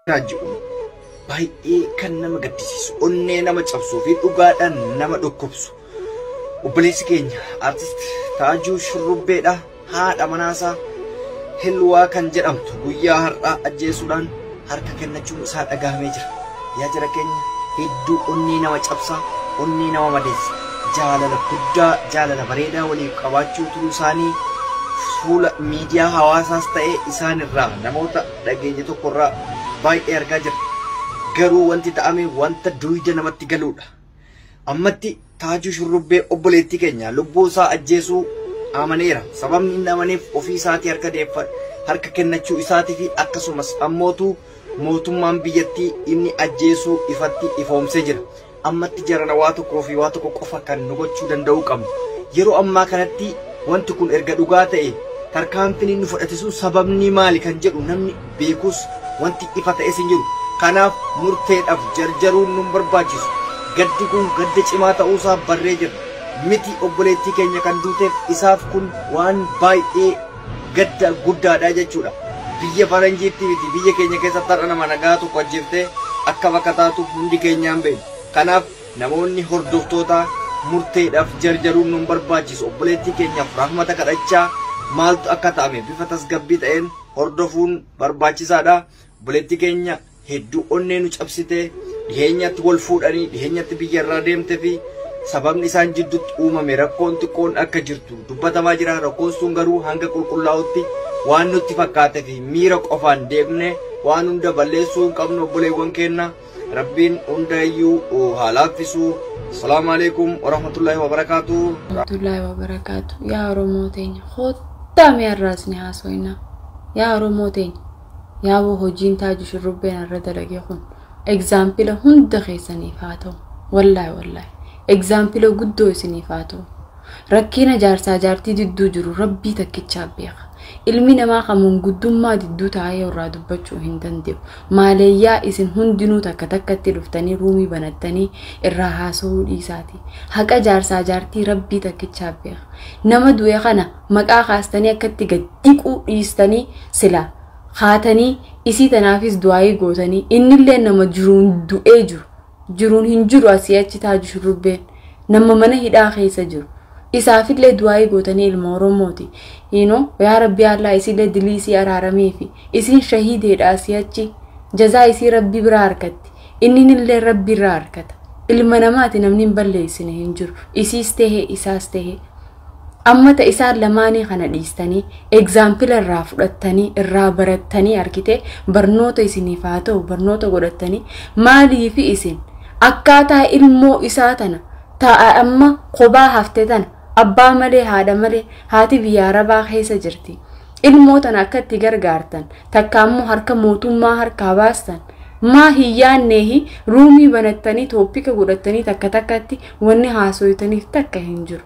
Raajuu baay'ee kan nama gaddisiisu onnee nama cabsuu fi dhugaadhaan nama dhukkubsu obboleessi keenya artist Taajuu Shurrubbeedha haadha manaasaa Hilwaa kan jedhamtu guyyaa har'aa ajjeesuudhaan harka kennachuun isaa dhagahamee jira. Yaa jara keenya hedduu onnee nama cabsaa onnee nama madeessa jaalala guddaa jaalala bareedaa waliif qabaachuu turuu isaanii fuula miidiyaa hawaasaas ta'ee isaan irraa namoota dhageenya tokkorraa baay'ee argaa jira. Garuu wanti ta'ame wanta duwida namatti galuudha. Ammatti Taajuu Shurrubbee obboleettii keenya lubbuu isaa ajjeesuu amaneera. Sababni inni amaneef ofii isaatii harka kennachuu isaatii fi akkasumas ammootu mootummaan biyyattii inni ajjeesuu ifatti ifoomsee jira. Ammatti jarana waa tokkoo fi waa tokko qofa kan nu gochuu danda'uu qabnu. Yeroo ammaa kanatti wanti kun erga dhugaa ta'e tarkaanfiin inni fudhate sababni maali kan jedhu namni beekus wanti ifa ta'e sin jiru. Kanaaf murteedhaaf jarjaruun nun barbaachisu. Gaddi kun gadda cimaa ta'uusaa barree jira. Miti obboleettii keenya kan duuteef isaaf kun waan baay'ee gadda guddaadha jechuudha. Biyya faranjiitti miti biyya keenya keessatti har'a nama nagaa tokko ajjeeftee akka bakka taatu hundi keenyaan beeknu. Kanaaf namoonni hordoftoota murteedhaaf jarjaruun nun barbaachisu. Obboleettii keenyaaf rahmata kadhachaa maaltu akka ta'ame bifa tasgabbii ta'een hordofuun barbaachisaadha. Obboleettii keenya hedduu onnee nu cabsite dhiheenyatti wal fuudhanii dhiheenyatti biyya irraa deemte fi sababni isaan jidduutti uumame rakkoon xiqqoon akka jirtu dubbatamaa jira. Rakkoon sun garuu hanga qulqullaa'utti waan nutti fakkaate fi miira qofaan deemne waan hunda balleessuu hin qabnu obboleewwan keenya. Rabbiin hundayyuu haa laaffisu. Assalaamu alaikum warahmatullahi wabarakatuh. Warahmatullahi wabarakatuh. Yaa Oromoo teenya hoottaa mee arraasni haasoyna. Yaa Oromoo teenya yaa hojiin Taajuu Shurrubbeen irra dalage kun example hunda keessaniif haa ta'u. Wallahi example guddoo isiniif haa ta'u. Rakkina jaarsaa jaartii didduu jiru Rabbii takkichaa beeka. Ilmi namaa qamuun guddummaa didduu taa'ee irraa dubbachuu hin danda'u. Maaleeyyaa isin hundinuu takka takkatti dhuftanii ruumii banattanii irraa haasa'uu dhiisaati. Haqa jaarsaa jaartii Rabbii takkichaa beeka. Nama du'e kana maqaa kaastanii akkatti gaddiquu dhiistanii sila haatanii isii tanaafis du'aayii gootanii innillee nama jiruun du'ee jiru. Jiruun hin jiru asii achi Taajuu Shurrubbeen nama mana hidhaa keessa jiru. Isaafillee du'aayii gootanii ilma Oromooti. Yaa Rabbi Allah isillee dilii isii araaramee fi isin shahiideedha asii achi jazaa isii Rabbi biraa harkatti. Inninillee Rabbi irraa harkata. Ilma namaati namni hin balleessine hin jiru. Isiis tahee isaas tahee. Ammata isaan lamaanii kana dhiistanii example irraa fudhattanii irraa barattanii arkite barnoota isiniif haa ta'u barnoota godhattanii maaliif isin akkaataa ilmoo isaa tana ta'a amma kophaa hafte tana abbaa malee haadha malee haati biyya Arabaa keessa jirti. Ilmoo tana akka itti gargaartan takka ammoo harka mootummaa harkaa baastan maa hiyyaanneehi ruumii banattanii tooppika godhattanii takka takkatti wanni haasoytaniif takka hin jiru.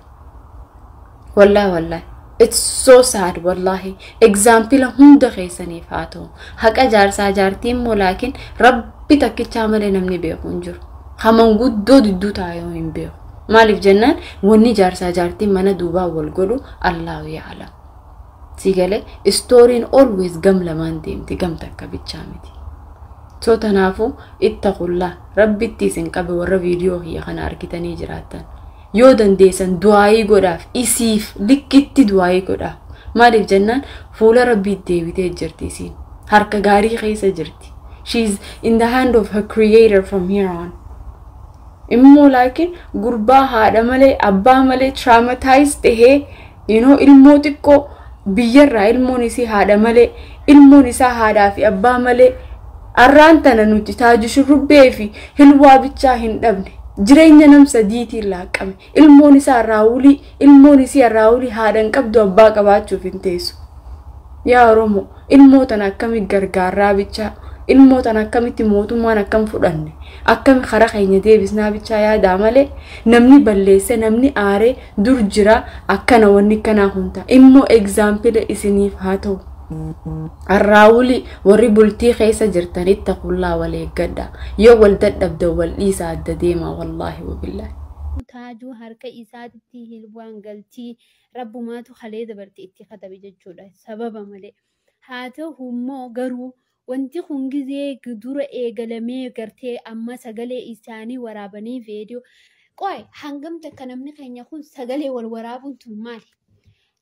Wallahi it's so sad wallahi example hunda keessaniif haa ta'u. Haqa jaarsaa jaartiin moo laakiin Rabbi takkichaa malee namni beeku hin jiru. Haman guddoo didduu taa'ee hin beeku. Maaliif jennaan wanni jaarsaa jaartiin mana duubaa wal godhu Allahu ya'lam. Sigale story'n always gam lamaan deemti gam takka bichaa miti. So tanaafuu ittaqullah Rabbitti isin qabe warra viidiyoo kiyya kana argitanii jiraattan. Yoo dandeessan du'aayii godhaaf isiif likkitti du'aayii godhaaf. Maaliif jennaan fuula Rabbii deebitee jirti isiin. Harka gaarii keessa jirti. She's in the hand of her creator from here on. Immoo laakiin gurbaa haadha malee abbaa malee traumatized tahee ilmoo xiqqoo biyyarraa ilmoon isii haadha malee ilmoon isaa haadhaa fi abbaa malee arraan tana nuti Taajuu Shurrubbee fi Hilwaa bichaa hin dhabne. Jireenya nam sadiitiin laaqqame ilmoon isaa raawulii ilmoon isii raawulii haadhan qabdu abbaa qabaachuuf hin teessu. Yaa Oromoo ilmoo tana akkamitti gargaarraa bichaa ilmoo tana akkamitti mootummaan akkam fudhanne akkam karaa keenya deebisnaa bichaa yaadaa malee namni balleesse namni aaree dur jira akkana wanni kanaa hunda immoo example isiniif haa ta'u. Arraawuli warri bultii keessa jirtan ittaqullaa wal eeggadha. Yoo wal dadhabda wal dhiisa adda deema wallahi wabillahi. Taajuu harka isaatti Hilwaan galtii Rabbumaatu halee dabartii itti katabe jechuudha sababa malee. Haa ta'u immoo garuu wanti kun gizee dura eegalamee gartee amma sagalee isaanii waraabanii viidiyoo qoy hangamta akka namni keenya kun sagalee wal waraabuun tun maali?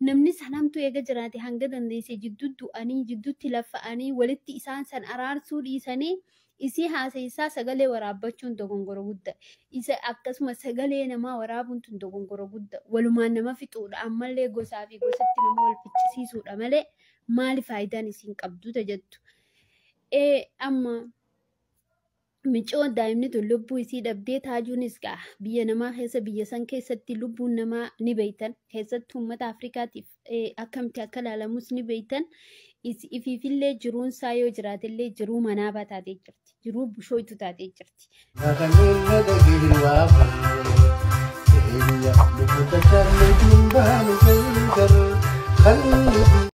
Namni sanamtu eega jiraate hanga dandeesse jidduu du'anii jidduutti lafa'anii walitti isaan san araarsuu dhiisanii isii haasa'isaa sagalee waraabbachuun dogongora guddaa. Isa akkasuma sagalee namaa waraabuun tun dogongora guddaa. Walumaan nama fixuudha ammallee gosaa fi gosatti nama wal ficcisiisuudha malee maali faayidaan isiin qabdu jettu. Amma micoo daa'imni tun lubbuu isii dhabdee taajuunis gaa biyya namaa keessa biyya san keessatti lubbuun namaa ni beeytan keessatti uummata Afrikaatiif akkamitti akka ilaalamus ni beeytan ifiifillee jiruun isaa yoo jiraatillee jiruu manaa bataatee jirti jiruu bushooytu taatee jirti.